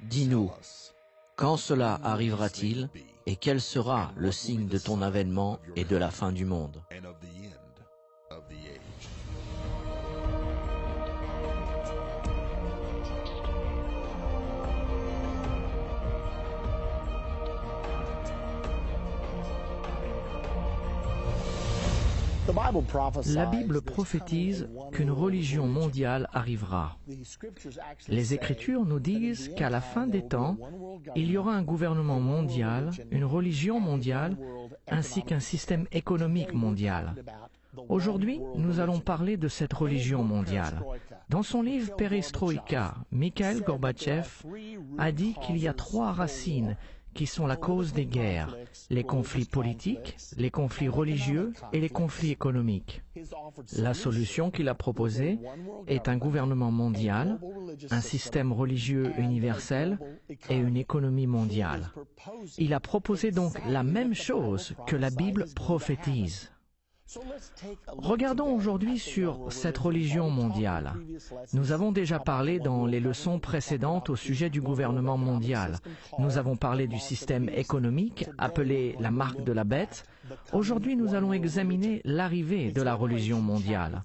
Dis-nous, quand cela arrivera-t-il et quel sera le signe de ton avènement et de la fin du monde? La Bible prophétise qu'une religion mondiale arrivera. Les Écritures nous disent qu'à la fin des temps, il y aura un gouvernement mondial, une religion mondiale, ainsi qu'un système économique mondial. Aujourd'hui, nous allons parler de cette religion mondiale. Dans son livre Perestroïka, Mikhail Gorbatchev a dit qu'il y a trois racines qui sont la cause des guerres, les conflits politiques, les conflits religieux et les conflits économiques. La solution qu'il a proposée est un gouvernement mondial, un système religieux universel et une économie mondiale. Il a proposé donc la même chose que la Bible prophétise. Regardons aujourd'hui sur cette religion mondiale. Nous avons déjà parlé dans les leçons précédentes au sujet du gouvernement mondial. Nous avons parlé du système économique, appelé la marque de la bête. Aujourd'hui, nous allons examiner l'arrivée de la religion mondiale.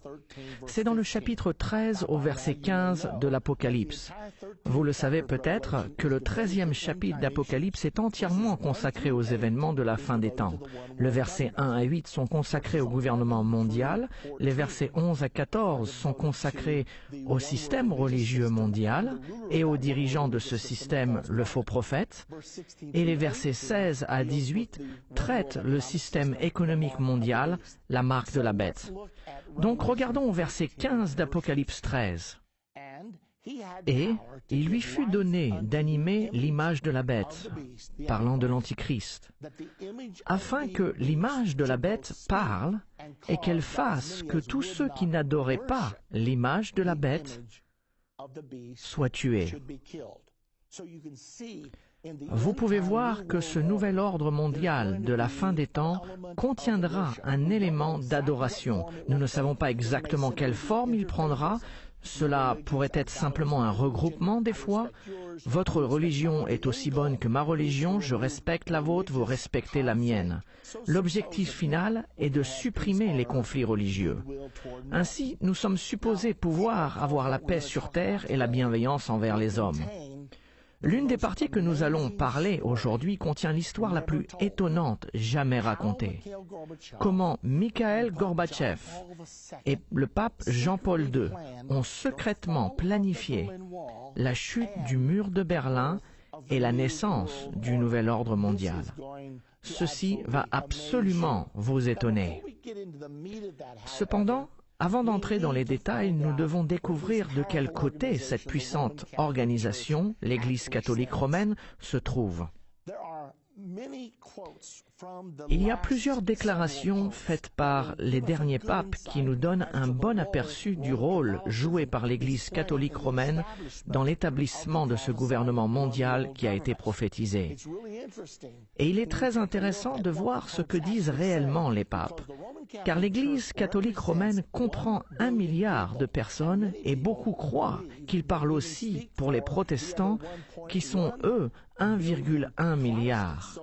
C'est dans le chapitre 13 au verset 15 de l'Apocalypse. Vous le savez peut-être que le 13e chapitre d'Apocalypse est entièrement consacré aux événements de la fin des temps. Le verset 1 à 8 sont consacrés au gouvernement mondial, les versets 11 à 14 sont consacrés au système religieux mondial et aux dirigeants de ce système, le faux prophète, et les versets 16 à 18 traitent le système économique mondial, la marque de la bête. Donc regardons au verset 15 d'Apocalypse 13. Et il lui fut donné d'animer l'image de la bête, parlant de l'Antichrist, afin que l'image de la bête parle et qu'elle fasse que tous ceux qui n'adoraient pas l'image de la bête soient tués. Vous pouvez voir que ce nouvel ordre mondial de la fin des temps contiendra un élément d'adoration. Nous ne savons pas exactement quelle forme il prendra. Cela pourrait être simplement un regroupement des fois. Votre religion est aussi bonne que ma religion, je respecte la vôtre, vous respectez la mienne. L'objectif final est de supprimer les conflits religieux. Ainsi, nous sommes supposés pouvoir avoir la paix sur terre et la bienveillance envers les hommes. L'une des parties que nous allons parler aujourd'hui contient l'histoire la plus étonnante jamais racontée. Comment Mikhail Gorbatchev et le pape Jean-Paul II ont secrètement planifié la chute du mur de Berlin et la naissance du nouvel ordre mondial. Ceci va absolument vous étonner. Cependant, avant d'entrer dans les détails, nous devons découvrir de quel côté cette puissante organisation, l'Église catholique romaine, se trouve. Il y a plusieurs déclarations faites par les derniers papes qui nous donnent un bon aperçu du rôle joué par l'Église catholique romaine dans l'établissement de ce gouvernement mondial qui a été prophétisé. Et il est très intéressant de voir ce que disent réellement les papes, car l'Église catholique romaine comprend 1 milliard de personnes et beaucoup croient qu'il parle aussi pour les protestants qui sont, eux, 1,1 milliard.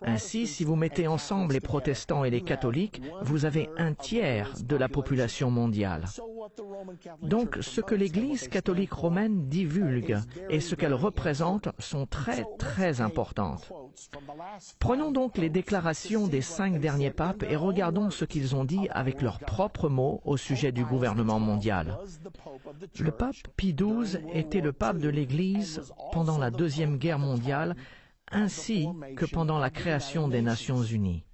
Ainsi, si vous mettez ensemble les protestants et les catholiques, vous avez 1/3 de la population mondiale. Donc, ce que l'Église catholique romaine divulgue et ce qu'elle représente sont très importantes. Prenons donc les déclarations des 5 derniers papes et regardons ce qu'ils ont dit avec leurs propres mots au sujet du gouvernement mondial. Le pape Pie XII était le pape de l'Église pendant la Deuxième Guerre mondiale, ainsi que pendant la création des Nations Unies.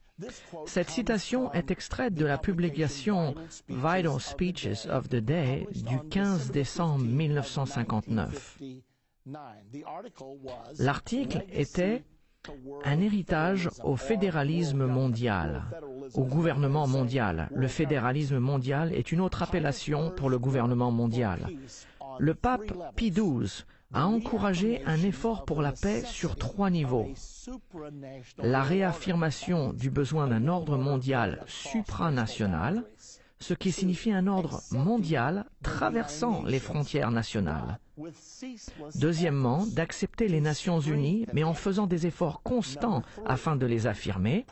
Cette citation est extraite de la publication Vital Speeches of the Day du 15 décembre 1959. L'article était un héritage au fédéralisme mondial, au gouvernement mondial. Le fédéralisme mondial est une autre appellation pour le gouvernement mondial. Le pape Pie XII a encouragé un effort pour la paix sur 3 niveaux. La réaffirmation du besoin d'un ordre mondial supranational, ce qui signifie un ordre mondial traversant les frontières nationales. Deuxièmement, d'accepter les Nations Unies, mais en faisant des efforts constants afin de les affirmer.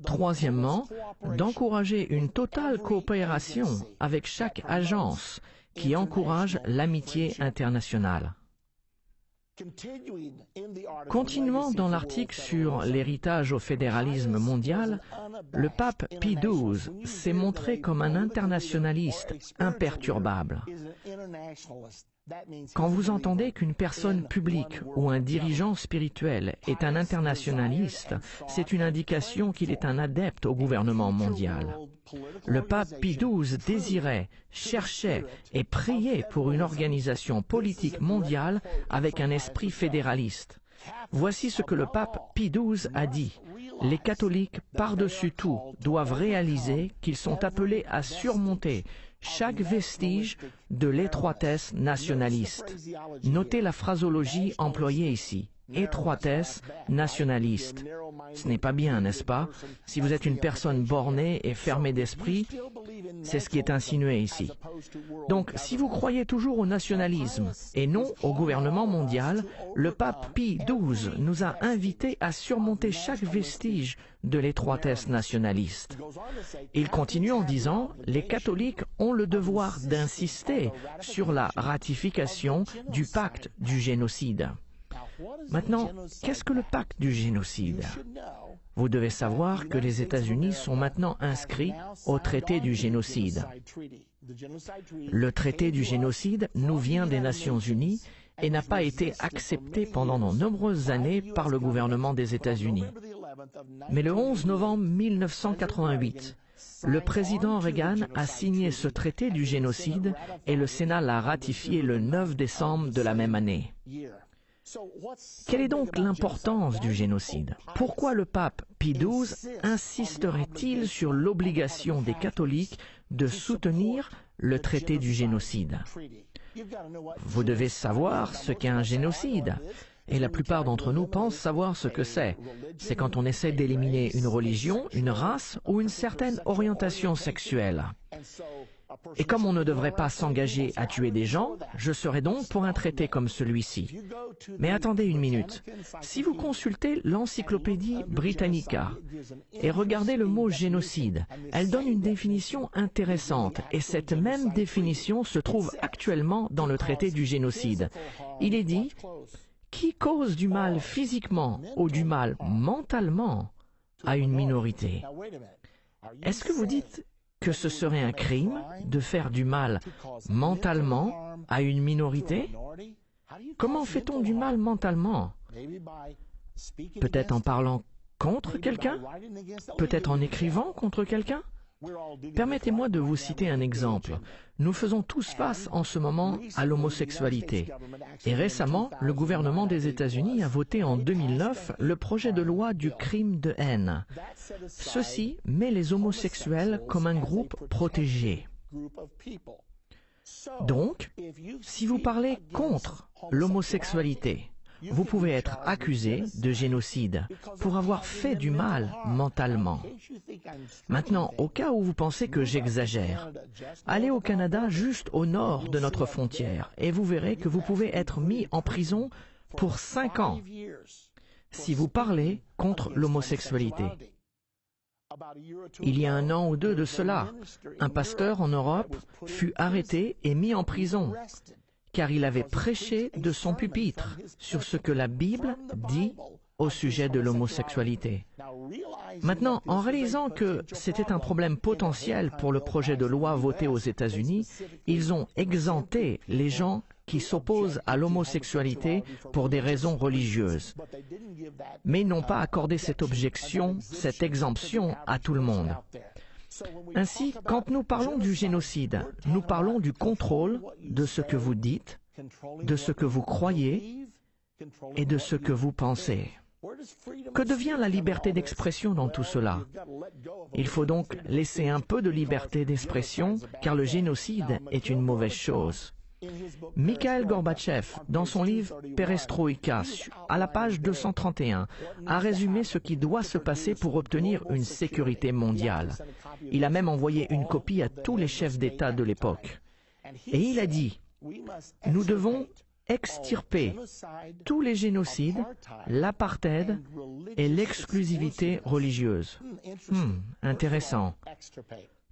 Troisièmement, d'encourager une totale coopération avec chaque agence qui encourage l'amitié internationale. Continuant dans l'article sur l'héritage au fédéralisme mondial, le pape Pie XII s'est montré comme un internationaliste imperturbable. Quand vous entendez qu'une personne publique ou un dirigeant spirituel est un internationaliste, c'est une indication qu'il est un adepte au gouvernement mondial. Le pape Pie XII désirait, cherchait et priait pour une organisation politique mondiale avec un esprit fédéraliste. Voici ce que le pape Pie XII a dit. Les catholiques, par-dessus tout, doivent réaliser qu'ils sont appelés à surmonter chaque vestige de l'étroitesse nationaliste. Notez la phrasologie employée ici. Étroitesse nationaliste. Ce n'est pas bien, n'est-ce pas? Si vous êtes une personne bornée et fermée d'esprit, c'est ce qui est insinué ici. Donc, si vous croyez toujours au nationalisme et non au gouvernement mondial, le pape Pie XII nous a invités à surmonter chaque vestige de l'étroitesse nationaliste. Il continue en disant, les catholiques ont le devoir d'insister sur la ratification du pacte du génocide. Maintenant, qu'est-ce que le pacte du génocide? Vous devez savoir que les États-Unis sont maintenant inscrits au traité du génocide. Le traité du génocide nous vient des Nations Unies et n'a pas été accepté pendant de nombreuses années par le gouvernement des États-Unis. Mais le 11 novembre 1988, le président Reagan a signé ce traité du génocide et le Sénat l'a ratifié le 9 décembre de la même année. Quelle est donc l'importance du génocide? Pourquoi le pape Pie XII insisterait-il sur l'obligation des catholiques de soutenir le traité du génocide? Vous devez savoir ce qu'est un génocide. Et la plupart d'entre nous pensent savoir ce que c'est. C'est quand on essaie d'éliminer une religion, une race ou une certaine orientation sexuelle. Et comme on ne devrait pas s'engager à tuer des gens, je serais donc pour un traité comme celui-ci. Mais attendez une minute. Si vous consultez l'Encyclopédie Britannica et regardez le mot génocide, elle donne une définition intéressante et cette même définition se trouve actuellement dans le traité du génocide. Il est dit « qui cause du mal physiquement ou du mal mentalement à une minorité ». Est-ce que vous dites que ce serait un crime de faire du mal mentalement à une minorité? Comment fait-on du mal mentalement? Peut-être en parlant contre quelqu'un? Peut-être en écrivant contre quelqu'un? Permettez-moi de vous citer un exemple. Nous faisons tous face en ce moment à l'homosexualité. Et récemment, le gouvernement des États-Unis a voté en 2009 le projet de loi du crime de haine. Ceci met les homosexuels comme un groupe protégé. Donc, si vous parlez contre l'homosexualité, vous pouvez être accusé de génocide pour avoir fait du mal mentalement. Maintenant, au cas où vous pensez que j'exagère, allez au Canada juste au nord de notre frontière et vous verrez que vous pouvez être mis en prison pour 5 ans si vous parlez contre l'homosexualité. Il y a 1 an ou 2 de cela, un pasteur en Europe fut arrêté et mis en prison car il avait prêché de son pupitre sur ce que la Bible dit au sujet de l'homosexualité. Maintenant, en réalisant que c'était un problème potentiel pour le projet de loi voté aux États-Unis, ils ont exempté les gens qui s'opposent à l'homosexualité pour des raisons religieuses. Mais ils n'ont pas accordé cette exemption à tout le monde. Ainsi, quand nous parlons du génocide, nous parlons du contrôle de ce que vous dites, de ce que vous croyez et de ce que vous pensez. Que devient la liberté d'expression dans tout cela? Il faut donc laisser un peu de liberté d'expression, car le génocide est une mauvaise chose. Mikhail Gorbatchev, dans son livre Perestroïka, à la page 231, a résumé ce qui doit se passer pour obtenir une sécurité mondiale. Il a même envoyé une copie à tous les chefs d'État de l'époque. Et il a dit, « Nous devons extirper tous les génocides, l'apartheid et l'exclusivité religieuse. » Intéressant.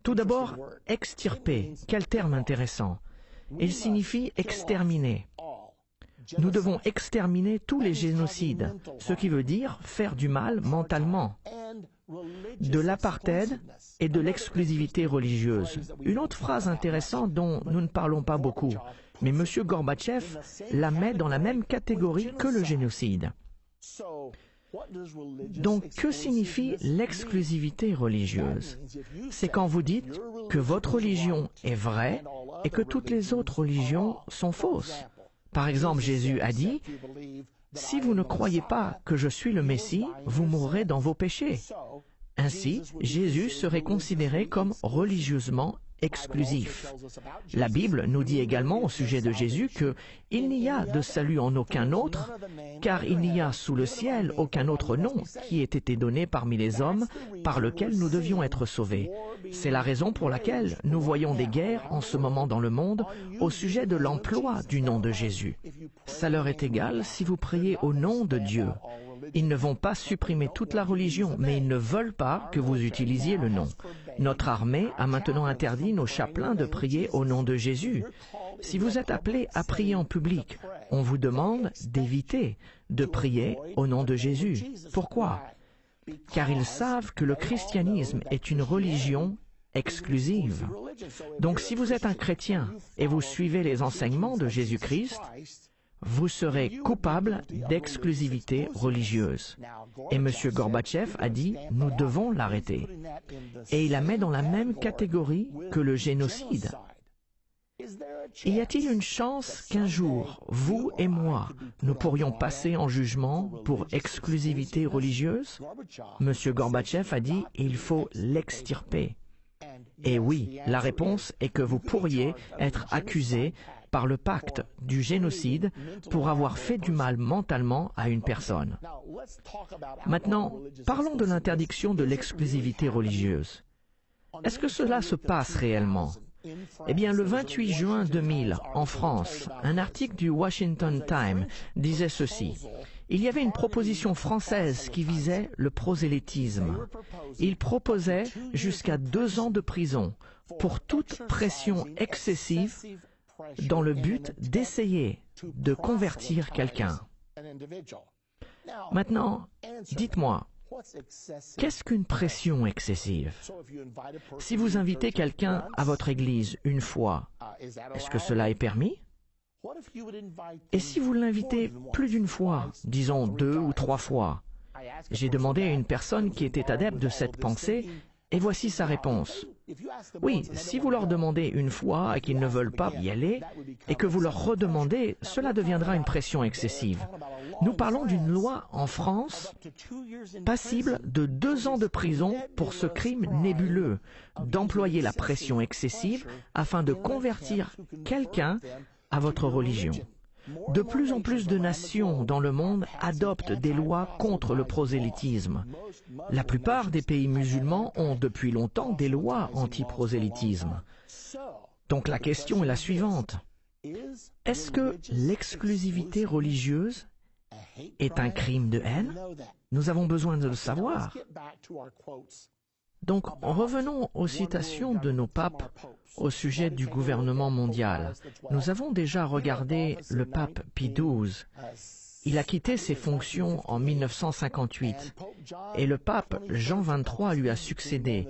Tout d'abord, extirper. Quel terme intéressant. Il signifie exterminer. Nous devons exterminer tous les génocides, ce qui veut dire faire du mal mentalement, de l'apartheid et de l'exclusivité religieuse. Une autre phrase intéressante dont nous ne parlons pas beaucoup, mais M. Gorbatchev la met dans la même catégorie que le génocide. Donc, que signifie l'exclusivité religieuse? C'est quand vous dites que votre religion est vraie et que toutes les autres religions sont fausses. Par exemple, Jésus a dit, « Si vous ne croyez pas que je suis le Messie, vous mourrez dans vos péchés. » Ainsi, Jésus serait considéré comme religieusement exclusif. La Bible nous dit également au sujet de Jésus que il n'y a de salut en aucun autre, car il n'y a sous le ciel aucun autre nom qui ait été donné parmi les hommes par lequel nous devions être sauvés. C'est la raison pour laquelle nous voyons des guerres en ce moment dans le monde au sujet de l'emploi du nom de Jésus. Ça leur est égal si vous priez au nom de Dieu. Ils ne vont pas supprimer toute la religion, mais ils ne veulent pas que vous utilisiez le nom. Notre armée a maintenant interdit nos chapelains de prier au nom de Jésus. Si vous êtes appelés à prier en public, on vous demande d'éviter de prier au nom de Jésus. Pourquoi? Car ils savent que le christianisme est une religion exclusive. Donc si vous êtes un chrétien et vous suivez les enseignements de Jésus-Christ, vous serez coupable d'exclusivité religieuse. Et M. Gorbatchev a dit, nous devons l'arrêter. Et il la met dans la même catégorie que le génocide. Y a-t-il une chance qu'un jour, vous et moi, nous pourrions passer en jugement pour exclusivité religieuse? M. Gorbatchev a dit, il faut l'extirper. Et oui, la réponse est que vous pourriez être accusé par le pacte du génocide pour avoir fait du mal mentalement à une personne. Maintenant, parlons de l'interdiction de l'exclusivité religieuse. Est-ce que cela se passe réellement? Eh bien, le 28 juin 2000, en France, un article du Washington Times disait ceci. Il y avait une proposition française qui visait le prosélytisme. Il proposait jusqu'à 2 ans de prison pour toute pression excessive dans le but d'essayer de convertir quelqu'un. Maintenant, dites-moi, qu'est-ce qu'une pression excessive? Si vous invitez quelqu'un à votre église une fois, est-ce que cela est permis? Et si vous l'invitez plus d'une fois, disons 2 ou 3 fois? J'ai demandé à une personne qui était adepte de cette pensée, et voici sa réponse. Oui, si vous leur demandez une fois et qu'ils ne veulent pas y aller, et que vous leur redemandez, cela deviendra une pression excessive. Nous parlons d'une loi en France passible de 2 ans de prison pour ce crime nébuleux, d'employer la pression excessive afin de convertir quelqu'un à votre religion. De plus en plus de nations dans le monde adoptent des lois contre le prosélytisme. La plupart des pays musulmans ont depuis longtemps des lois anti-prosélytisme. Donc la question est la suivante. Est-ce que l'exclusivité religieuse est un crime de haine? Nous avons besoin de le savoir. Donc, revenons aux citations de nos papes au sujet du gouvernement mondial. Nous avons déjà regardé le pape Pie XII. Il a quitté ses fonctions en 1958 et le pape Jean XXIII lui a succédé.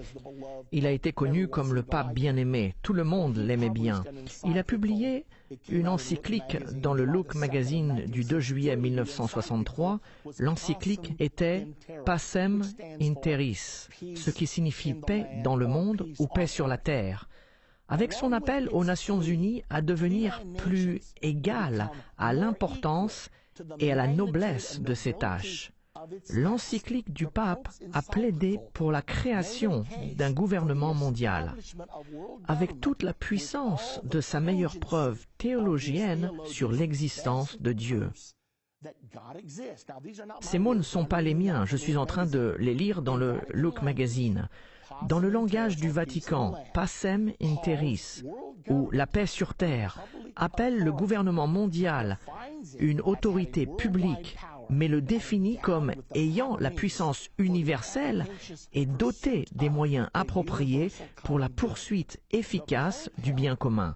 Il a été connu comme le pape bien-aimé. Tout le monde l'aimait bien. Il a publié une encyclique dans le Look Magazine du 2 juillet 1963. L'encyclique était « Pacem in terris », ce qui signifie « paix dans le monde » ou « paix sur la terre ». Avec son appel aux Nations Unies à devenir plus égales à l'importance et à la noblesse de ses tâches. l'encyclique du pape a plaidé pour la création d'un gouvernement mondial. Avec toute la puissance de sa meilleure preuve théologienne sur l'existence de Dieu. Ces mots ne sont pas les miens, je suis en train de les lire dans le Look Magazine. Dans le langage du Vatican, Pacem in Terris, ou la paix sur terre, appelle le gouvernement mondial une autorité publique, mais le définit comme ayant la puissance universelle et doté des moyens appropriés pour la poursuite efficace du bien commun.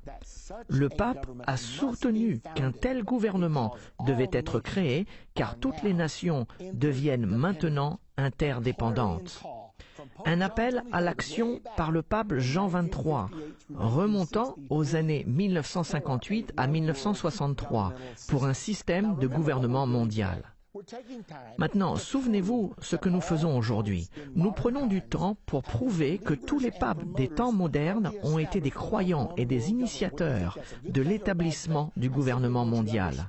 Le pape a soutenu qu'un tel gouvernement devait être créé car toutes les nations deviennent maintenant interdépendantes. Un appel à l'action par le pape Jean XXIII, remontant aux années 1958 à 1963, pour un système de gouvernement mondial. Maintenant, souvenez-vous ce que nous faisons aujourd'hui. Nous prenons du temps pour prouver que tous les papes des temps modernes ont été des croyants et des initiateurs de l'établissement du gouvernement mondial.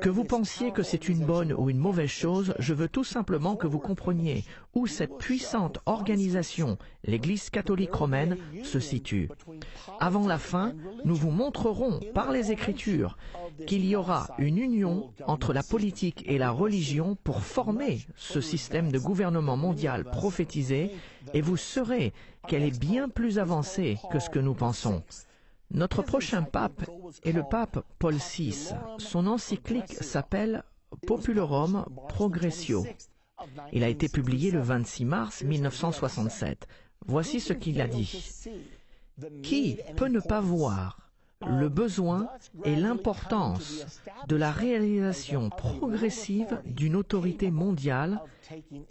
Que vous pensiez que c'est une bonne ou une mauvaise chose, je veux tout simplement que vous compreniez où cette puissante organisation, l'Église catholique romaine, se situe. Avant la fin, nous vous montrerons par les Écritures qu'il y aura une union entre la politique et la religion pour former ce système de gouvernement mondial prophétisé, et vous saurez qu'elle est bien plus avancée que ce que nous pensons. Notre prochain pape est le pape Paul VI. Son encyclique s'appelle Populorum Progressio. Il a été publié le 26 mars 1967. Voici ce qu'il a dit. Qui peut ne pas voir le besoin et l'importance de la réalisation progressive d'une autorité mondiale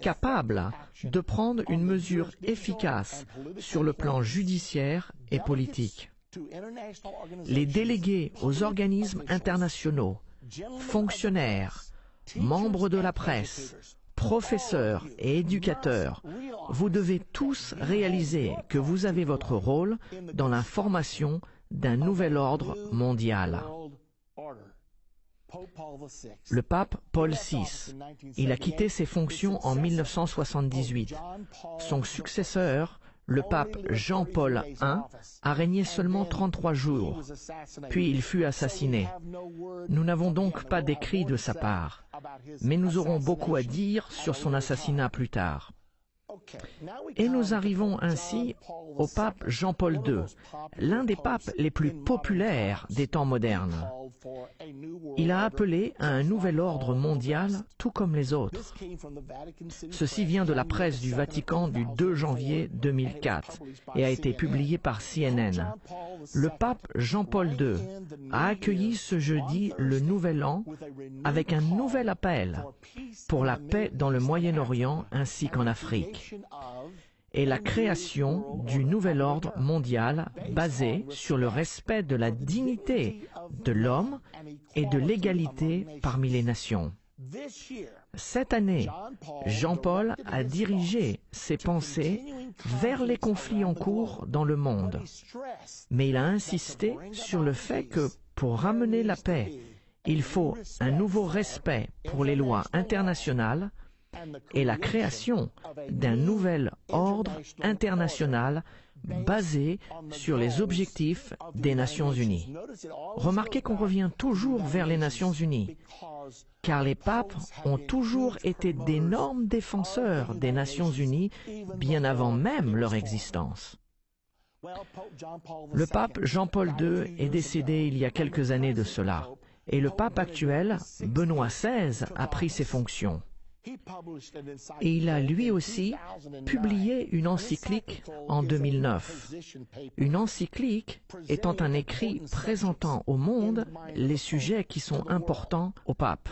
capable de prendre une mesure efficace sur le plan judiciaire et politique? Les délégués aux organismes internationaux, fonctionnaires, membres de la presse, professeurs et éducateurs, vous devez tous réaliser que vous avez votre rôle dans la formation d'un nouvel ordre mondial. Le pape Paul VI, il a quitté ses fonctions en 1978. Son successeur, le pape Jean-Paul I, a régné seulement 33 jours, puis il fut assassiné. Nous n'avons donc pas d'écrit de sa part, mais nous aurons beaucoup à dire sur son assassinat plus tard. Et nous arrivons ainsi au pape Jean-Paul II, l'un des papes les plus populaires des temps modernes. Il a appelé à un nouvel ordre mondial tout comme les autres. Ceci vient de la presse du Vatican du 2 janvier 2004 et a été publié par CNN. Le pape Jean-Paul II a accueilli ce jeudi le Nouvel An avec un nouvel appel pour la paix dans le Moyen-Orient ainsi qu'en Afrique et la création du nouvel ordre mondial basé sur le respect de la dignité de l'homme et de l'égalité parmi les nations. Cette année, Jean-Paul a dirigé ses pensées vers les conflits en cours dans le monde, mais il a insisté sur le fait que pour ramener la paix, il faut un nouveau respect pour les lois internationales et la création d'un nouvel ordre international basé sur les objectifs des Nations Unies. Remarquez qu'on revient toujours vers les Nations Unies, car les papes ont toujours été d'énormes défenseurs des Nations Unies bien avant même leur existence. Le pape Jean-Paul II est décédé il y a quelques années de cela, et le pape actuel, Benoît XVI, a pris ses fonctions. Et il a lui aussi publié une encyclique en 2009. Une encyclique étant un écrit présentant au monde les sujets qui sont importants au pape.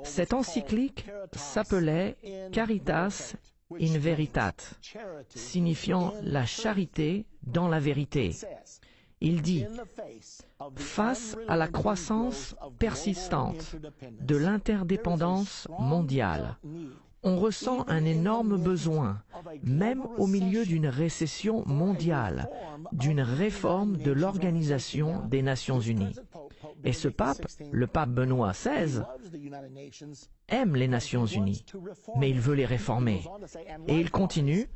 Cette encyclique s'appelait Caritas in Veritate, signifiant la charité dans la vérité. Il dit, face à la croissance persistante de l'interdépendance mondiale, on ressent un énorme besoin, même au milieu d'une récession mondiale, d'une réforme de l'Organisation des Nations Unies. Et ce pape, le pape Benoît XVI, aime les Nations Unies, mais il veut les réformer. Et il continue,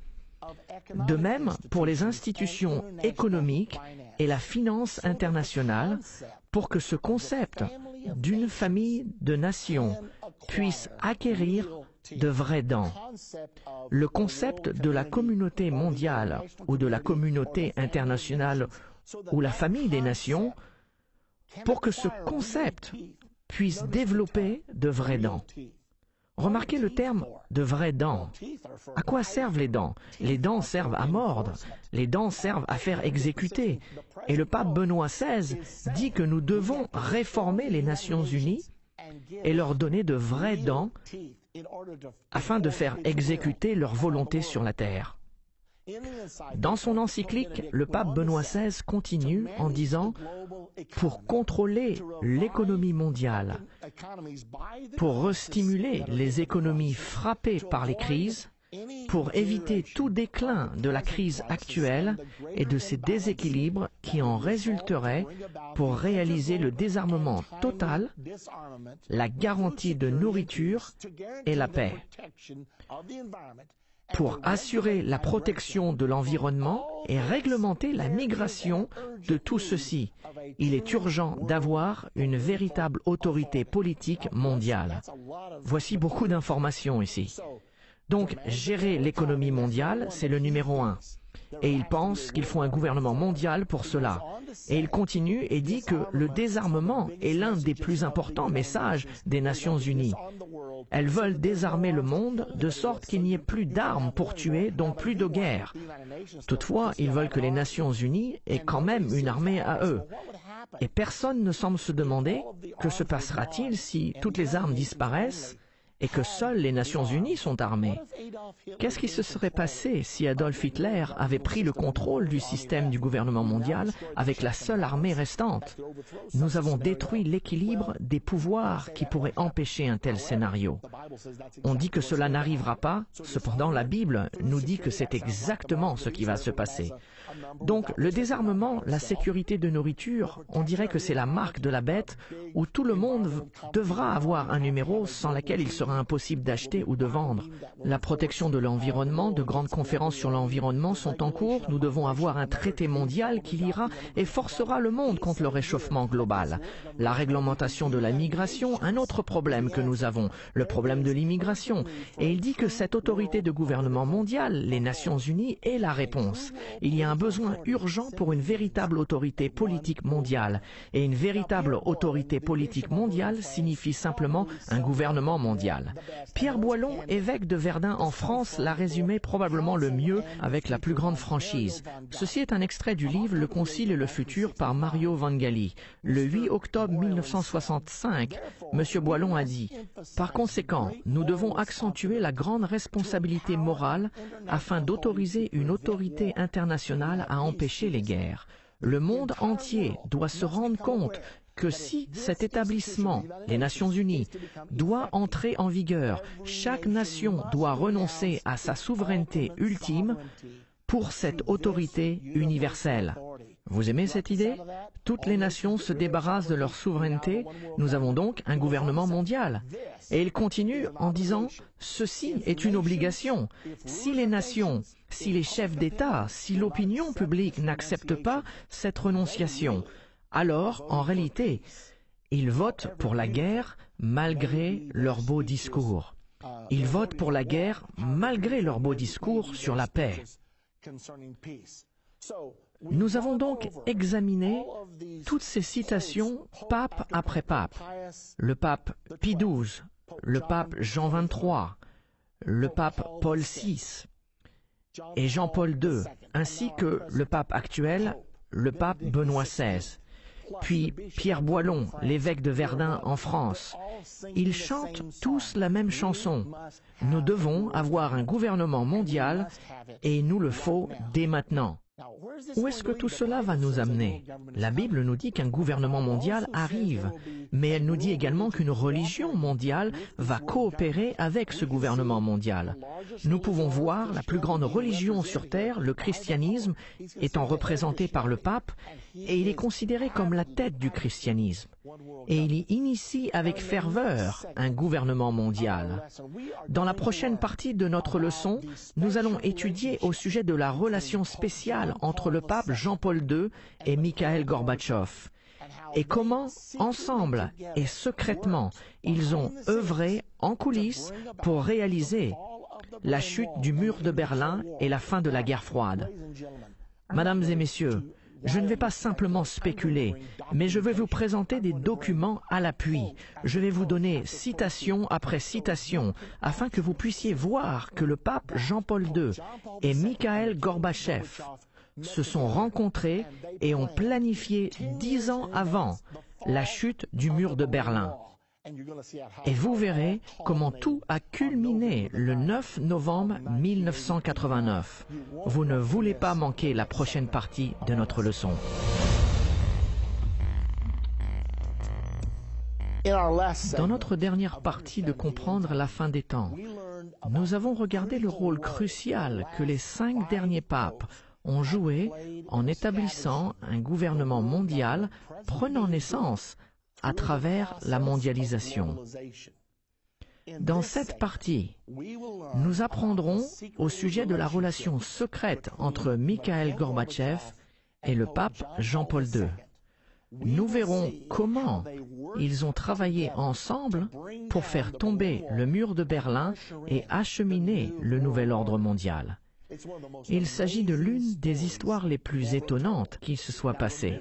de même pour les institutions économiques et la finance internationale, pour que ce concept d'une famille de nations puisse acquérir de vraies dents. Le concept de la communauté mondiale ou de la communauté internationale ou la famille des nations, pour que ce concept puisse développer de vraies dents. Remarquez le terme de vraies dents. À quoi servent les dents? Les dents servent à mordre, les dents servent à faire exécuter. Et le pape Benoît XVI dit que nous devons réformer les Nations Unies et leur donner de vraies dents afin de faire exécuter leur volonté sur la terre. Dans son encyclique, le pape Benoît XVI continue en disant « Pour contrôler l'économie mondiale, pour restimuler les économies frappées par les crises, pour éviter tout déclin de la crise actuelle et de ces déséquilibres qui en résulteraient, pour réaliser le désarmement total, la garantie de nourriture et la paix. Pour assurer la protection de l'environnement et réglementer la migration de tout ceci, il est urgent d'avoir une véritable autorité politique mondiale. » Voici beaucoup d'informations ici. Donc, gérer l'économie mondiale, c'est le numéro 1. Et il pense qu'il faut un gouvernement mondial pour cela. Et il continue et dit que le désarmement est l'un des plus importants messages des Nations Unies. Elles veulent désarmer le monde de sorte qu'il n'y ait plus d'armes pour tuer, donc plus de guerre. Toutefois, ils veulent que les Nations Unies aient quand même une armée à eux. Et personne ne semble se demander que se passera-t-il si toutes les armes disparaissent et que seules les Nations Unies sont armées. Qu'est-ce qui se serait passé si Adolf Hitler avait pris le contrôle du système du gouvernement mondial avec la seule armée restante? Nous avons détruit l'équilibre des pouvoirs qui pourraient empêcher un tel scénario. On dit que cela n'arrivera pas, cependant la Bible nous dit que c'est exactement ce qui va se passer. Donc le désarmement, la sécurité de nourriture, on dirait que c'est la marque de la bête où tout le monde devra avoir un numéro sans laquelle il sera impossible d'acheter ou de vendre. La protection de l'environnement, de grandes conférences sur l'environnement sont en cours. Nous devons avoir un traité mondial qui lira et forcera le monde contre le réchauffement global. La réglementation de la migration, un autre problème que nous avons, le problème de l'immigration. Et il dit que cette autorité de gouvernement mondial, les Nations Unies, est la réponse. Il y a un besoin urgent pour une véritable autorité politique mondiale. Et une véritable autorité politique mondiale signifie simplement un gouvernement mondial. Pierre Boillon, évêque de Verdun en France, l'a résumé probablement le mieux avec la plus grande franchise. Ceci est un extrait du livre Le Concile et le futur par Mario Vangali. Le 8 octobre 1965, M. Boillon a dit « Par conséquent, nous devons accentuer la grande responsabilité morale afin d'autoriser une autorité internationale à empêcher les guerres. Le monde entier doit se rendre compte que si cet établissement, les Nations Unies, doit entrer en vigueur, chaque nation doit renoncer à sa souveraineté ultime pour cette autorité universelle. » Vous aimez cette idée? Toutes les nations se débarrassent de leur souveraineté. Nous avons donc un gouvernement mondial. Et il continue en disant « Ceci est une obligation. Si les nations, si les chefs d'État, si l'opinion publique n'acceptent pas cette renonciation, alors, en réalité, ils votent pour la guerre malgré leurs beaux discours. Ils votent pour la guerre malgré leurs beaux discours sur la paix. » Nous avons donc examiné toutes ces citations pape après pape. Le pape Pie XII, le pape Jean XXIII, le pape Paul VI et Jean-Paul II, ainsi que le pape actuel, le pape Benoît XVI. Puis Pierre Boillon, l'évêque de Verdun en France. Ils chantent tous la même chanson. Nous devons avoir un gouvernement mondial et il nous le faut dès maintenant. Où est-ce que tout cela va nous amener? La Bible nous dit qu'un gouvernement mondial arrive, mais elle nous dit également qu'une religion mondiale va coopérer avec ce gouvernement mondial. Nous pouvons voir la plus grande religion sur terre, le christianisme, étant représenté par le pape, et il est considéré comme la tête du christianisme. et il y initie avec ferveur un gouvernement mondial. Dans la prochaine partie de notre leçon, nous allons étudier au sujet de la relation spéciale entre le pape Jean-Paul II et Mikhaïl Gorbatchev, et comment, ensemble et secrètement, ils ont œuvré en coulisses pour réaliser la chute du mur de Berlin et la fin de la guerre froide. Mesdames et messieurs, je ne vais pas simplement spéculer, mais je vais vous présenter des documents à l'appui. Je vais vous donner citation après citation, afin que vous puissiez voir que le pape Jean-Paul II et Mikhaïl Gorbatchev se sont rencontrés et ont planifié 10 ans avant la chute du mur de Berlin. Et vous verrez comment tout a culminé le 9 novembre 1989. Vous ne voulez pas manquer la prochaine partie de notre leçon. Dans notre dernière partie de comprendre la fin des temps, nous avons regardé le rôle crucial que les 5 derniers papes ont joué en établissant un gouvernement mondial prenant naissance à travers la mondialisation. Dans cette partie, nous apprendrons au sujet de la relation secrète entre Mikhaïl Gorbatchev et le pape Jean-Paul II. Nous verrons comment ils ont travaillé ensemble pour faire tomber le mur de Berlin et acheminer le nouvel ordre mondial. Il s'agit de l'une des histoires les plus étonnantes qui se soit passée.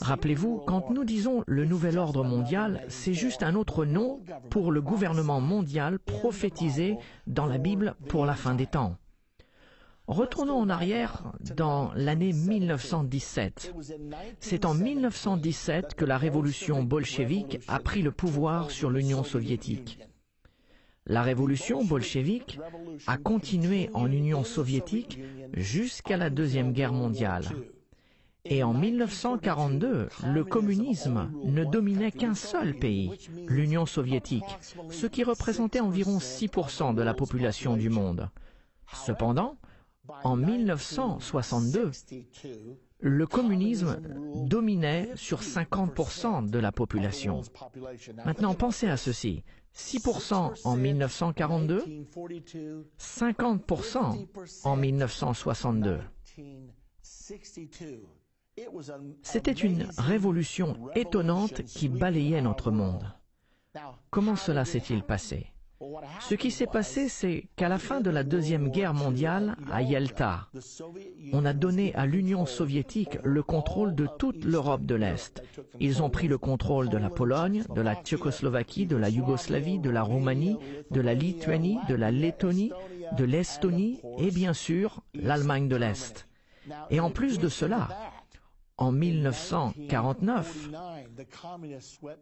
Rappelez-vous, quand nous disons le nouvel ordre mondial, c'est juste un autre nom pour le gouvernement mondial prophétisé dans la Bible pour la fin des temps. Retournons en arrière dans l'année 1917. C'est en 1917 que la révolution bolchevique a pris le pouvoir sur l'Union soviétique. La révolution bolchevique a continué en Union soviétique jusqu'à la Deuxième Guerre mondiale. Et en 1942, le communisme ne dominait qu'un seul pays, l'Union soviétique, ce qui représentait environ 6% de la population du monde. Cependant, en 1962, le communisme dominait sur 50% de la population. Maintenant, pensez à ceci. 6% en 1942, 50% en 1962. C'était une révolution étonnante qui balayait notre monde. Comment cela s'est-il passé? Ce qui s'est passé, c'est qu'à la fin de la Deuxième Guerre mondiale, à Yalta, on a donné à l'Union soviétique le contrôle de toute l'Europe de l'Est. Ils ont pris le contrôle de la Pologne, de la Tchécoslovaquie, de la Yougoslavie, de la Roumanie, de la Lituanie, de la Lettonie, de l'Estonie et bien sûr l'Allemagne de l'Est. Et en plus de cela, en 1949,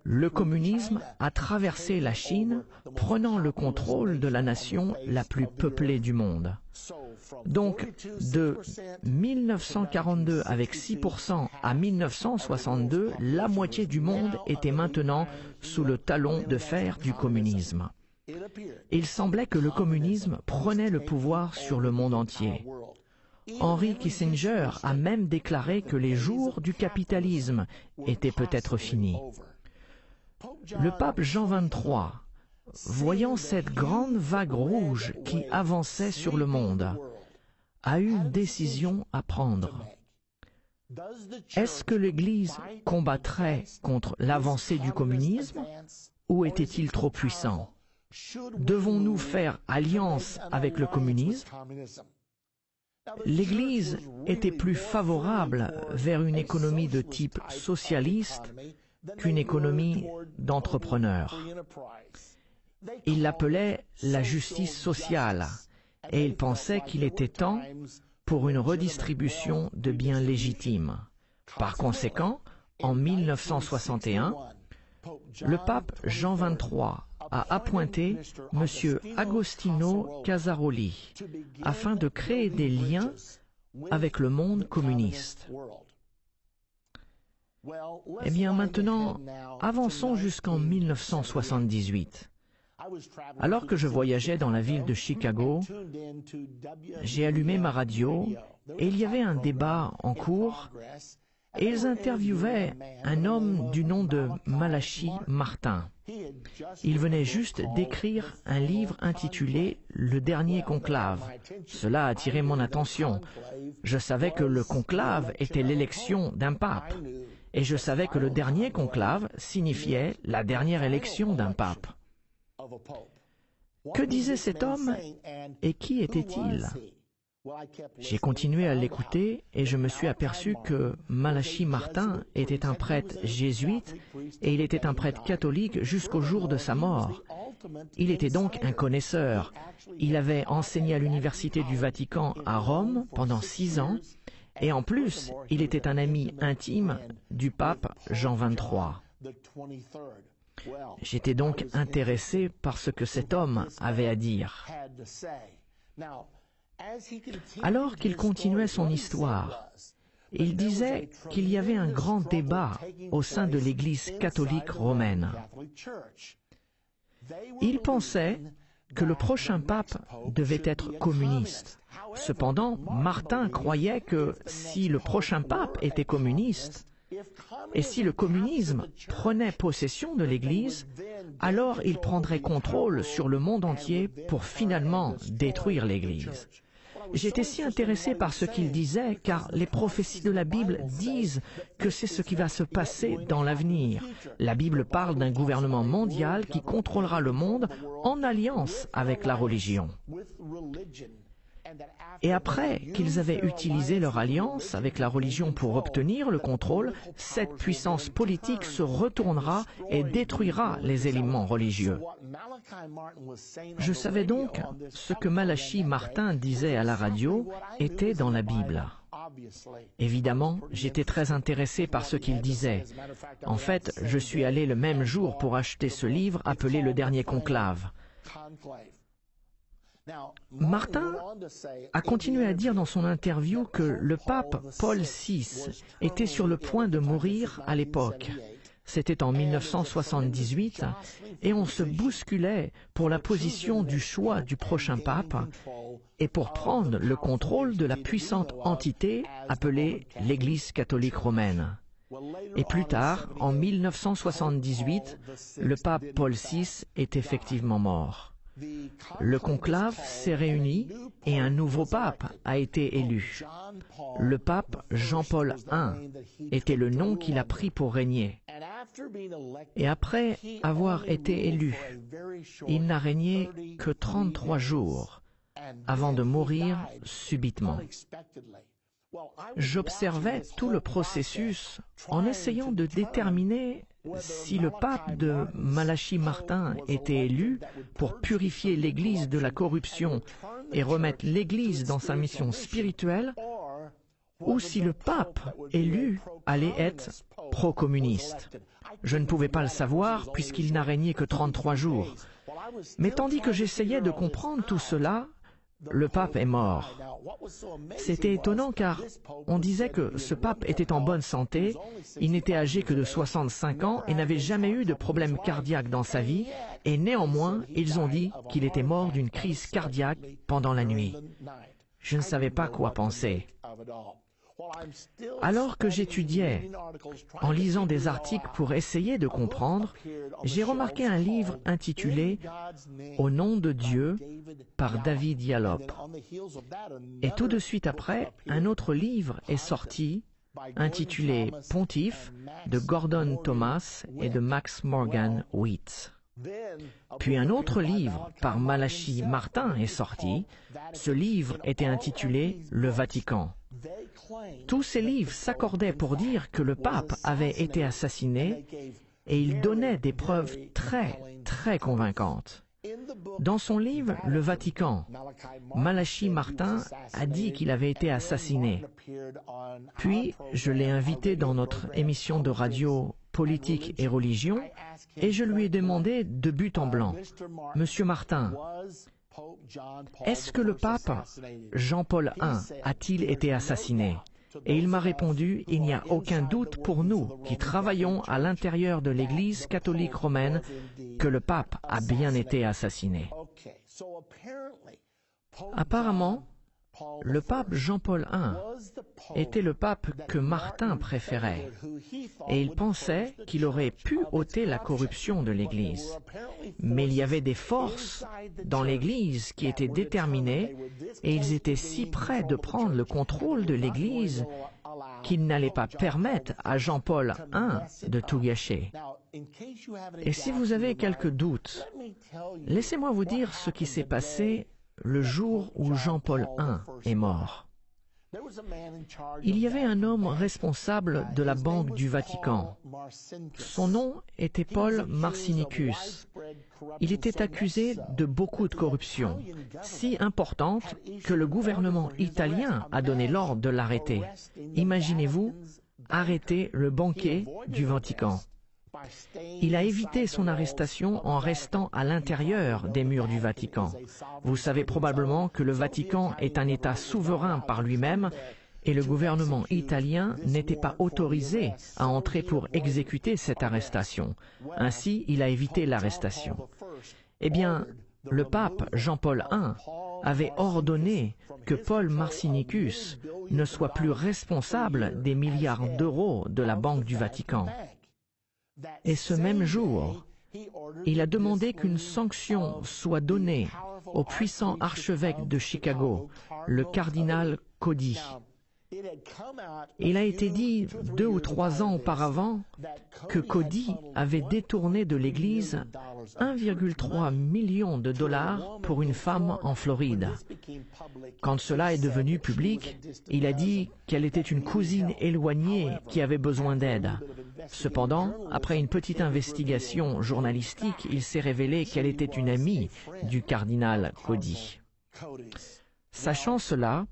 le communisme a traversé la Chine, prenant le contrôle de la nation la plus peuplée du monde. Donc, de 1942 avec 6% à 1962, la moitié du monde était maintenant sous le talon de fer du communisme. Il semblait que le communisme prenait le pouvoir sur le monde entier. Henry Kissinger a même déclaré que les jours du capitalisme étaient peut-être finis. Le pape Jean XXIII, voyant cette grande vague rouge qui avançait sur le monde, a eu une décision à prendre. Est-ce que l'Église combattrait contre l'avancée du communisme ou était-il trop puissant? Devons-nous faire alliance avec le communisme? L'Église était plus favorable vers une économie de type socialiste qu'une économie d'entrepreneurs. Il l'appelait la justice sociale et il pensait qu'il était temps pour une redistribution de biens légitimes. Par conséquent, en 1961, le pape Jean XXIII a appointé M. Agostino Casaroli afin de créer des liens avec le monde communiste. Eh bien maintenant, avançons jusqu'en 1978. Alors que je voyageais dans la ville de Chicago, j'ai allumé ma radio et il y avait un débat en cours et ils interviewaient un homme du nom de Malachi Martin. Il venait juste d'écrire un livre intitulé « Le dernier conclave ». Cela a attiré mon attention. Je savais que le conclave était l'élection d'un pape, et je savais que le dernier conclave signifiait la dernière élection d'un pape. Que disait cet homme et qui était-il? J'ai continué à l'écouter et je me suis aperçu que Malachi Martin était un prêtre jésuite et il était un prêtre catholique jusqu'au jour de sa mort. Il était donc un connaisseur. Il avait enseigné à l'Université du Vatican à Rome pendant 6 ans et en plus, il était un ami intime du pape Jean XXIII. J'étais donc intéressé par ce que cet homme avait à dire. Alors qu'il continuait son histoire, il disait qu'il y avait un grand débat au sein de l'Église catholique romaine. Il pensait que le prochain pape devait être communiste. Cependant, Martin croyait que si le prochain pape était communiste, et si le communisme prenait possession de l'Église, alors il prendrait contrôle sur le monde entier pour finalement détruire l'Église. J'étais si intéressé par ce qu'il disait, car les prophéties de la Bible disent que c'est ce qui va se passer dans l'avenir. La Bible parle d'un gouvernement mondial qui contrôlera le monde en alliance avec la religion. Et après qu'ils avaient utilisé leur alliance avec la religion pour obtenir le contrôle, cette puissance politique se retournera et détruira les éléments religieux. Je savais donc ce que Malachi Martin disait à la radio était dans la Bible. Évidemment, j'étais très intéressé par ce qu'il disait. En fait, je suis allé le même jour pour acheter ce livre appelé Le Dernier Conclave. Martin a continué à dire dans son interview que le pape Paul VI était sur le point de mourir à l'époque. C'était en 1978 et on se bousculait pour la position du choix du prochain pape et pour prendre le contrôle de la puissante entité appelée l'Église catholique romaine. Et plus tard, en 1978, le pape Paul VI est effectivement mort. Le conclave s'est réuni et un nouveau pape a été élu. Le pape Jean-Paul I était le nom qu'il a pris pour régner. Et après avoir été élu, il n'a régné que 33 jours avant de mourir subitement. J'observais tout le processus en essayant de déterminer si le pape de Malachi Martin était élu pour purifier l'Église de la corruption et remettre l'Église dans sa mission spirituelle, ou si le pape élu allait être pro-communiste. Je ne pouvais pas le savoir puisqu'il n'a régné que 33 jours. Mais tandis que j'essayais de comprendre tout cela, le pape est mort. C'était étonnant car on disait que ce pape était en bonne santé, il n'était âgé que de 65 ans et n'avait jamais eu de problème cardiaque dans sa vie, et néanmoins, ils ont dit qu'il était mort d'une crise cardiaque pendant la nuit. Je ne savais pas quoi penser. Alors que j'étudiais, en lisant des articles pour essayer de comprendre, j'ai remarqué un livre intitulé « Au nom de Dieu » par David Yallop. Et tout de suite après, un autre livre est sorti, intitulé « Pontife » de Gordon Thomas et de Max Morgan Wheat. Puis un autre livre par Malachi Martin est sorti. Ce livre était intitulé « Le Vatican ». Tous ces livres s'accordaient pour dire que le pape avait été assassiné et ils donnaient des preuves très convaincantes. Dans son livre « Le Vatican », Malachi Martin a dit qu'il avait été assassiné. Puis, je l'ai invité dans notre émission de radio Politique et Religion et je lui ai demandé de but en blanc, « Monsieur Martin, est-ce que le pape Jean-Paul I a-t-il été assassiné ?» Et il m'a répondu, « Il n'y a aucun doute pour nous qui travaillons à l'intérieur de l'Église catholique romaine que le pape a bien été assassiné. » Apparemment, Le pape Jean-Paul I était le pape que Martin préférait, et il pensait qu'il aurait pu ôter la corruption de l'Église. Mais il y avait des forces dans l'Église qui étaient déterminées, et ils étaient si près de prendre le contrôle de l'Église qu'ils n'allaient pas permettre à Jean-Paul I de tout gâcher. Et si vous avez quelques doutes, laissez-moi vous dire ce qui s'est passé le jour où Jean-Paul I est mort. Il y avait un homme responsable de la Banque du Vatican. Son nom était Paul Marcinicus. Il était accusé de beaucoup de corruption, si importante que le gouvernement italien a donné l'ordre de l'arrêter. Imaginez-vous, arrêter le banquier du Vatican. Il a évité son arrestation en restant à l'intérieur des murs du Vatican. Vous savez probablement que le Vatican est un État souverain par lui-même et le gouvernement italien n'était pas autorisé à entrer pour exécuter cette arrestation. Ainsi, il a évité l'arrestation. Eh bien, le pape Jean-Paul I avait ordonné que Paul Marcinicus ne soit plus responsable des milliards d'euros de la Banque du Vatican. Et ce même jour, il a demandé qu'une sanction soit donnée au puissant archevêque de Chicago, le cardinal Cody. Il a été dit 2 ou 3 ans auparavant que Cody avait détourné de l'Église 1,3 million de dollars pour une femme en Floride. Quand cela est devenu public, il a dit qu'elle était une cousine éloignée qui avait besoin d'aide. Cependant, après une petite investigation journalistique, il s'est révélé qu'elle était une amie du cardinal Cody. Sachant cela,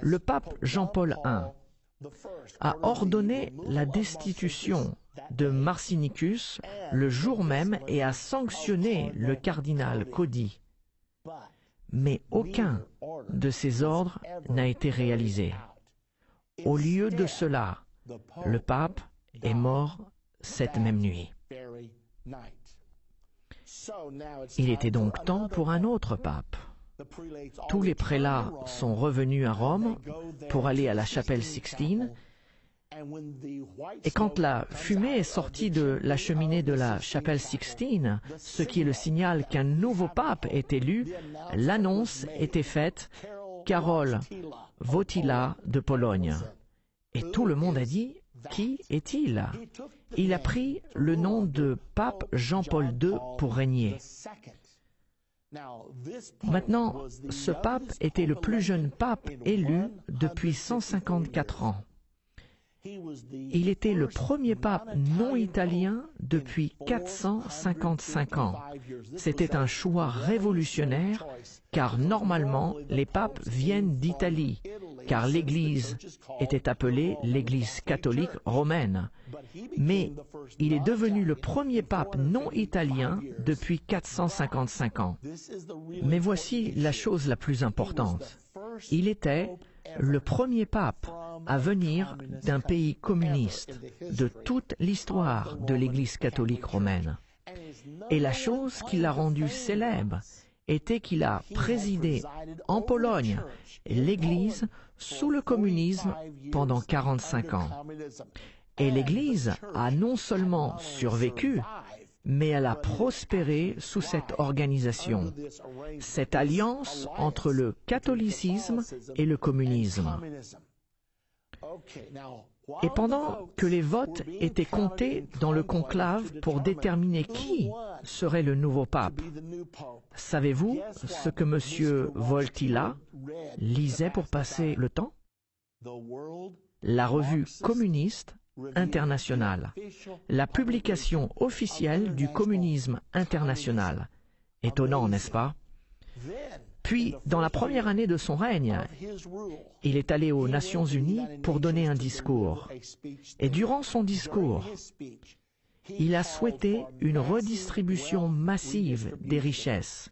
le pape Jean-Paul I a ordonné la destitution de Marcinicus le jour même et a sanctionné le cardinal Cody. Mais aucun de ces ordres n'a été réalisé. Au lieu de cela, le pape est mort cette même nuit. Il était donc temps pour un autre pape. Tous les prélats sont revenus à Rome pour aller à la chapelle Sixtine, et quand la fumée est sortie de la cheminée de la chapelle Sixtine, ce qui est le signal qu'un nouveau pape est élu, l'annonce était faite: Karol Wojtyła de Pologne. Et tout le monde a dit: qui est-il? Il a pris le nom de pape Jean-Paul II pour régner. Maintenant, ce pape était le plus jeune pape élu depuis 154 ans. Il était le premier pape non italien depuis 455 ans. C'était un choix révolutionnaire, car normalement, les papes viennent d'Italie, car l'Église était appelée l'Église catholique romaine. Mais il est devenu le premier pape non italien depuis 455 ans. Mais voici la chose la plus importante. Il était le premier pape à venir d'un pays communiste de toute l'histoire de l'Église catholique romaine. Et la chose qui l'a rendu célèbre était qu'il a présidé en Pologne l'Église sous le communisme pendant 45 ans. Et l'Église a non seulement survécu, mais elle a prospéré sous cette organisation, cette alliance entre le catholicisme et le communisme. Et pendant que les votes étaient comptés dans le conclave pour déterminer qui serait le nouveau pape, savez-vous ce que M. Wojtyła lisait pour passer le temps? La revue communiste internationale, la publication officielle du communisme international. Étonnant, n'est-ce pas? Puis, dans la première année de son règne, il est allé aux Nations Unies pour donner un discours. Et durant son discours, il a souhaité une redistribution massive des richesses,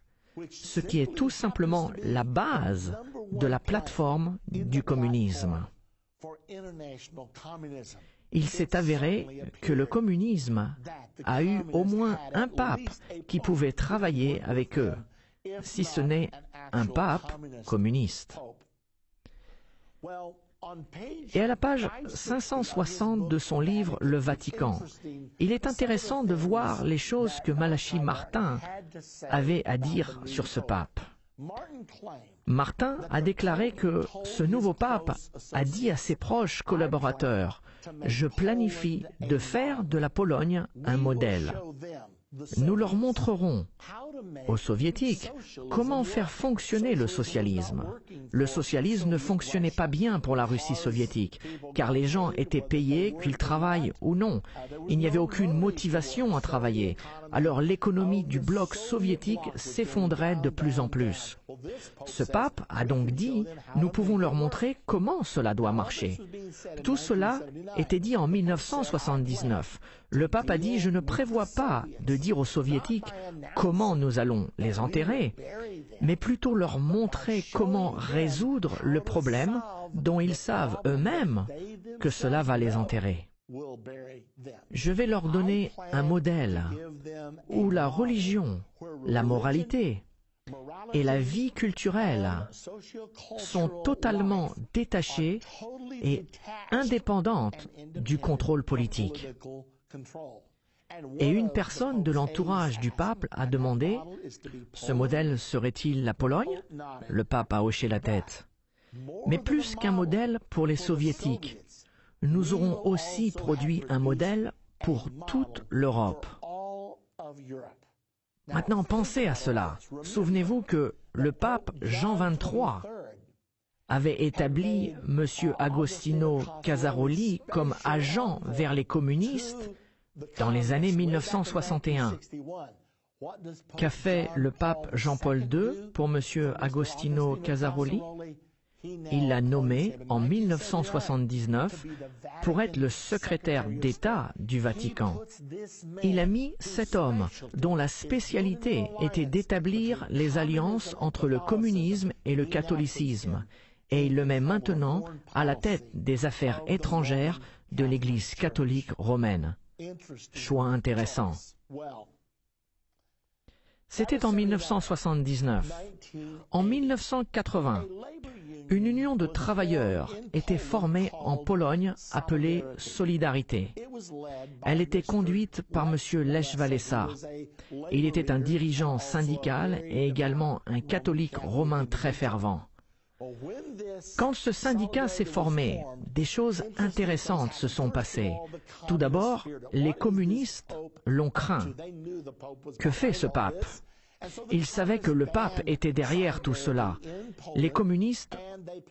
ce qui est tout simplement la base de la plateforme du communisme. Il s'est avéré que le communisme a eu au moins un pape qui pouvait travailler avec eux, si ce n'est un pape communiste. Et à la page 560 de son livre « Le Vatican », il est intéressant de voir les choses que Malachi Martin avait à dire sur ce pape. Martin a déclaré que ce nouveau pape a dit à ses proches collaborateurs « Je planifie de faire de la Pologne un modèle. Nous leur montrerons aux soviétiques comment faire fonctionner le socialisme. Le socialisme ne fonctionnait pas bien pour la Russie soviétique, car les gens étaient payés, qu'ils travaillent ou non. Il n'y avait aucune motivation à travailler. Alors l'économie du bloc soviétique s'effondrait de plus en plus. Ce pape a donc dit, nous pouvons leur montrer comment cela doit marcher. Tout cela était dit en 1979. Le pape a dit, je ne prévois pas de dire aux soviétiques comment nous allons les enterrer, mais plutôt leur montrer comment résoudre le problème dont ils savent eux-mêmes que cela va les enterrer. Je vais leur donner un modèle où la religion, la moralité et la vie culturelle sont totalement détachées et indépendantes du contrôle politique. Et une personne de l'entourage du pape a demandé « Ce modèle serait-il la Pologne ?» Le pape a hoché la tête. Mais plus qu'un modèle pour les soviétiques, nous aurons aussi produit un modèle pour toute l'Europe. Maintenant, pensez à cela. Souvenez-vous que le pape Jean XXIII avait établi M. Agostino Casaroli comme agent vers les communistes dans les années 1961. Qu'a fait le pape Jean-Paul II pour M. Agostino Casaroli? Il l'a nommé en 1979 pour être le secrétaire d'État du Vatican. Il a mis cet homme dont la spécialité était d'établir les alliances entre le communisme et le catholicisme, et il le met maintenant à la tête des affaires étrangères de l'Église catholique romaine. Choix intéressant. C'était en 1979. En 1980, une union de travailleurs était formée en Pologne appelée Solidarité. Elle était conduite par M. Lech Walesa. Il était un dirigeant syndical et également un catholique romain très fervent. Quand ce syndicat s'est formé, des choses intéressantes se sont passées. Tout d'abord, les communistes l'ont craint. Que fait ce pape? Ils savaient que le pape était derrière tout cela. Les communistes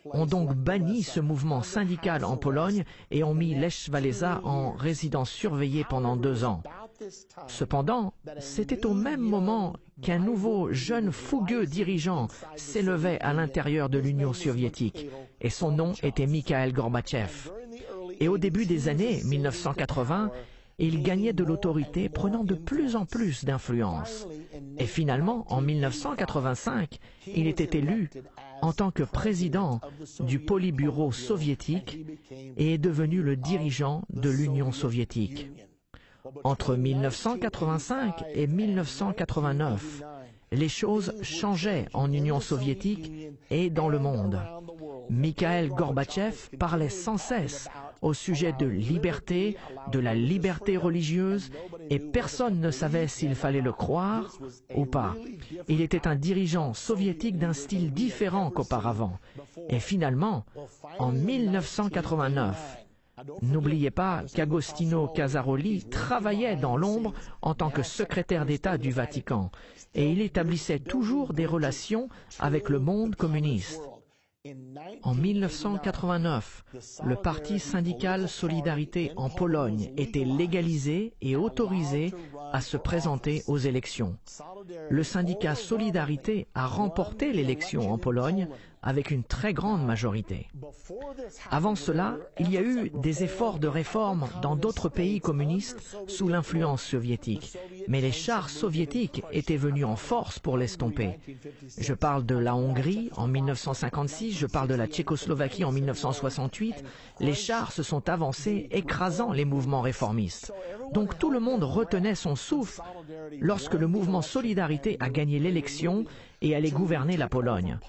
ont donc banni ce mouvement syndical en Pologne et ont mis Lech Walesa en résidence surveillée pendant 2 ans. Cependant, c'était au même moment qu'un nouveau jeune fougueux dirigeant s'élevait à l'intérieur de l'Union soviétique, et son nom était Mikhaïl Gorbatchev. Et au début des années 1980, il gagnait de l'autorité, prenant de plus en plus d'influence. Et finalement, en 1985, il était élu en tant que président du Politburo soviétique et est devenu le dirigeant de l'Union soviétique. Entre 1985 et 1989, les choses changeaient en Union soviétique et dans le monde. Mikhaïl Gorbatchev parlait sans cesse au sujet de liberté, de la liberté religieuse, et personne ne savait s'il fallait le croire ou pas. Il était un dirigeant soviétique d'un style différent qu'auparavant. Et finalement, en 1989, n'oubliez pas qu'Agostino Casaroli travaillait dans l'ombre en tant que secrétaire d'État du Vatican, et il établissait toujours des relations avec le monde communiste. En 1989, le parti syndical Solidarité en Pologne était légalisé et autorisé à se présenter aux élections. Le syndicat Solidarité a remporté l'élection en Pologne avec une très grande majorité. Avant cela, il y a eu des efforts de réforme dans d'autres pays communistes sous l'influence soviétique, mais les chars soviétiques étaient venus en force pour l'estomper. Je parle de la Hongrie en 1956, je parle de la Tchécoslovaquie en 1968. Les chars se sont avancés, écrasant les mouvements réformistes. Donc tout le monde retenait son souffle lorsque le mouvement Solidarité a gagné l'élection et allait gouverner la Pologne.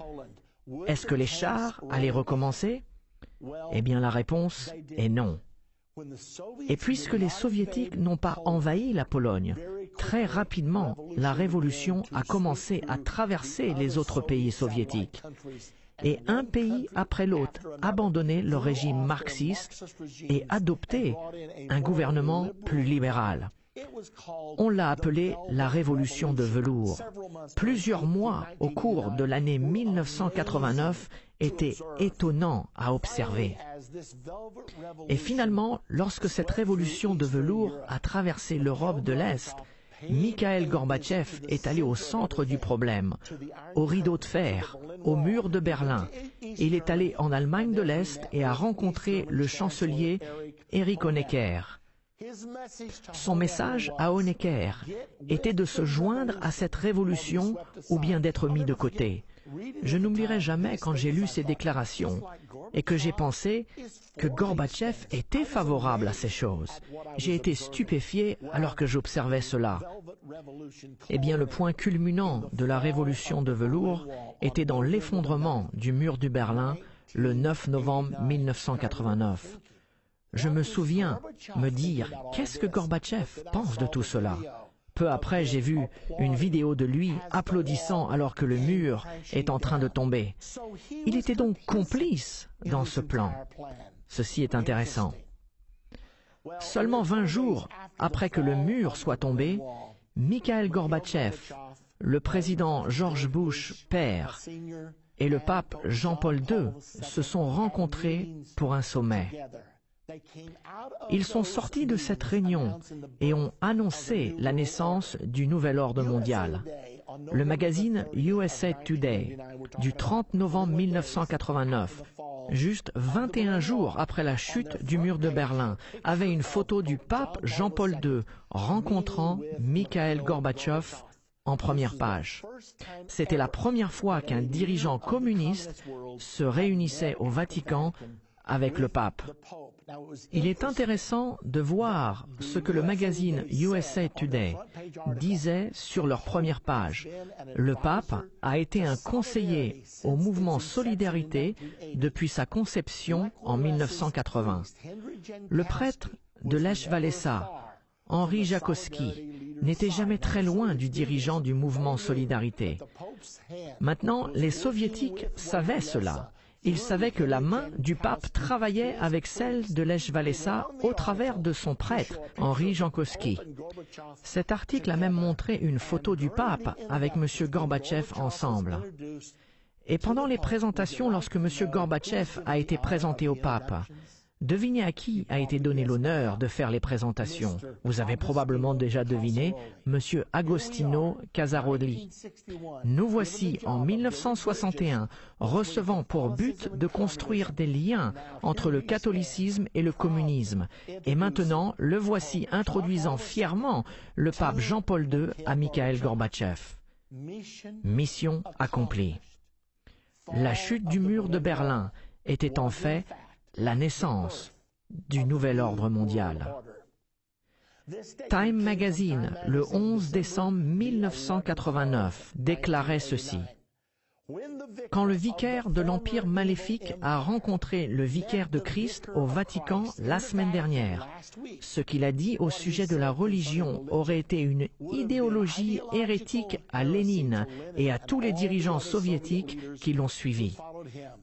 Est-ce que les chars allaient recommencer? Eh bien, la réponse est non. Et puisque les Soviétiques n'ont pas envahi la Pologne, très rapidement, la révolution a commencé à traverser les autres pays soviétiques. Et un pays après l'autre abandonnait le régime marxiste et adoptait un gouvernement plus libéral. On l'a appelé la révolution de velours. Plusieurs mois au cours de l'année 1989 étaient étonnants à observer. Et finalement, lorsque cette révolution de velours a traversé l'Europe de l'Est, Mikhaïl Gorbatchev est allé au centre du problème, au rideau de fer, au mur de Berlin. Il est allé en Allemagne de l'Est et a rencontré le chancelier Erich Honecker. Son message à Honecker était de se joindre à cette révolution ou bien d'être mis de côté. Je n'oublierai jamais quand j'ai lu ces déclarations et que j'ai pensé que Gorbatchev était favorable à ces choses. J'ai été stupéfié alors que j'observais cela. Eh bien, le point culminant de la révolution de velours était dans l'effondrement du mur de Berlin le 9 novembre 1989. Je me souviens me dire « Qu'est-ce que Gorbatchev pense de tout cela ?» Peu après, j'ai vu une vidéo de lui applaudissant alors que le mur est en train de tomber. Il était donc complice dans ce plan. Ceci est intéressant. Seulement 20 jours après que le mur soit tombé, Mikhaïl Gorbatchev, le président George Bush père et le pape Jean-Paul II se sont rencontrés pour un sommet. Ils sont sortis de cette réunion et ont annoncé la naissance du nouvel ordre mondial. Le magazine USA Today, du 30 novembre 1989, juste 21 jours après la chute du mur de Berlin, avait une photo du pape Jean-Paul II rencontrant Mikhaïl Gorbatchev en première page. C'était la première fois qu'un dirigeant communiste se réunissait au Vatican avec le pape. Il est intéressant de voir ce que le magazine USA Today disait sur leur première page. Le pape a été un conseiller au mouvement Solidarité depuis sa conception en 1980. Le prêtre de Lech Walesa, Henri Jakowski, n'était jamais très loin du dirigeant du mouvement Solidarité. Maintenant, les Soviétiques savaient cela. Ils savaient que la main du pape travaillait avec celle de Lech Walesa au travers de son prêtre, Henri Jakowski. Cet article a même montré une photo du pape avec M. Gorbatchev ensemble. Et pendant les présentations, lorsque M. Gorbatchev a été présenté au pape, devinez à qui a été donné l'honneur de faire les présentations. Vous avez probablement déjà deviné, M. Agostino Casaroli. Nous voici en 1961 recevant pour but de construire des liens entre le catholicisme et le communisme. Et maintenant, le voici introduisant fièrement le pape Jean-Paul II à Mikhaïl Gorbatchev. Mission accomplie. La chute du mur de Berlin était en fait la naissance du nouvel ordre mondial. Time Magazine, le 11 décembre 1989, déclarait ceci. Quand le vicaire de l'Empire maléfique a rencontré le vicaire de Christ au Vatican la semaine dernière, ce qu'il a dit au sujet de la religion aurait été une idéologie hérétique à Lénine et à tous les dirigeants soviétiques qui l'ont suivi.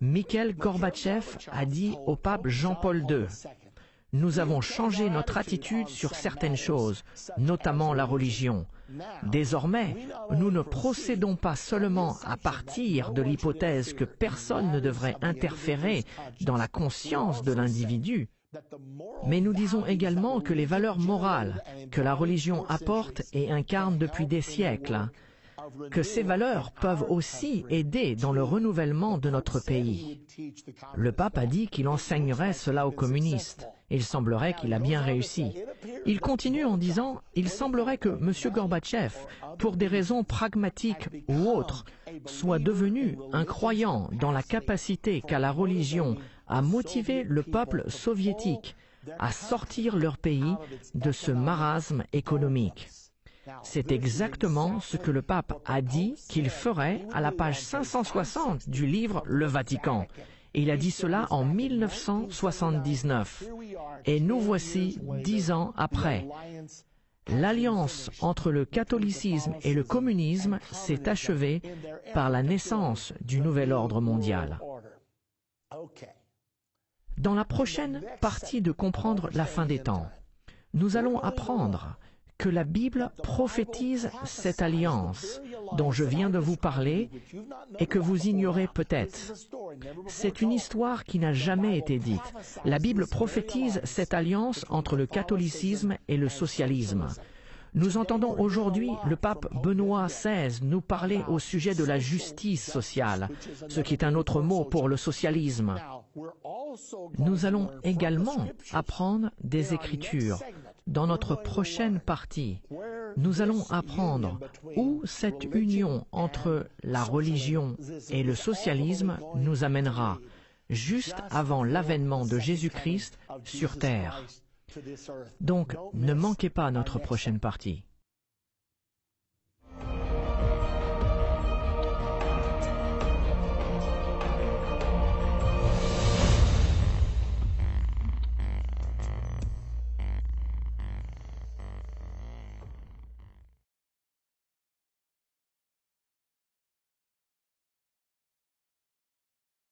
Mikhaïl Gorbatchev a dit au pape Jean-Paul II, « Nous avons changé notre attitude sur certaines choses, notamment la religion. Désormais, nous ne procédons pas seulement à partir de l'hypothèse que personne ne devrait interférer dans la conscience de l'individu, mais nous disons également que les valeurs morales que la religion apporte et incarne depuis des siècles, que ces valeurs peuvent aussi aider dans le renouvellement de notre pays. » Le pape a dit qu'il enseignerait cela aux communistes. Il semblerait qu'il a bien réussi. Il continue en disant « Il semblerait que M. Gorbatchev, pour des raisons pragmatiques ou autres, soit devenu un croyant dans la capacité qu'a la religion à motiver le peuple soviétique à sortir leur pays de ce marasme économique. » C'est exactement ce que le pape a dit qu'il ferait à la page 560 du livre Le Vatican. Il a dit cela en 1979. Et nous voici 10 ans après. L'alliance entre le catholicisme et le communisme s'est achevée par la naissance du nouvel ordre mondial. Dans la prochaine partie de Comprendre la fin des temps, nous allons apprendre que la Bible prophétise cette alliance dont je viens de vous parler et que vous ignorez peut-être. C'est une histoire qui n'a jamais été dite. La Bible prophétise cette alliance entre le catholicisme et le socialisme. Nous entendons aujourd'hui le pape Benoît XVI nous parler au sujet de la justice sociale, ce qui est un autre mot pour le socialisme. Nous allons également apprendre des Écritures. Dans notre prochaine partie, nous allons apprendre où cette union entre la religion et le socialisme nous amènera, juste avant l'avènement de Jésus-Christ sur terre. Donc, ne manquez pas notre prochaine partie.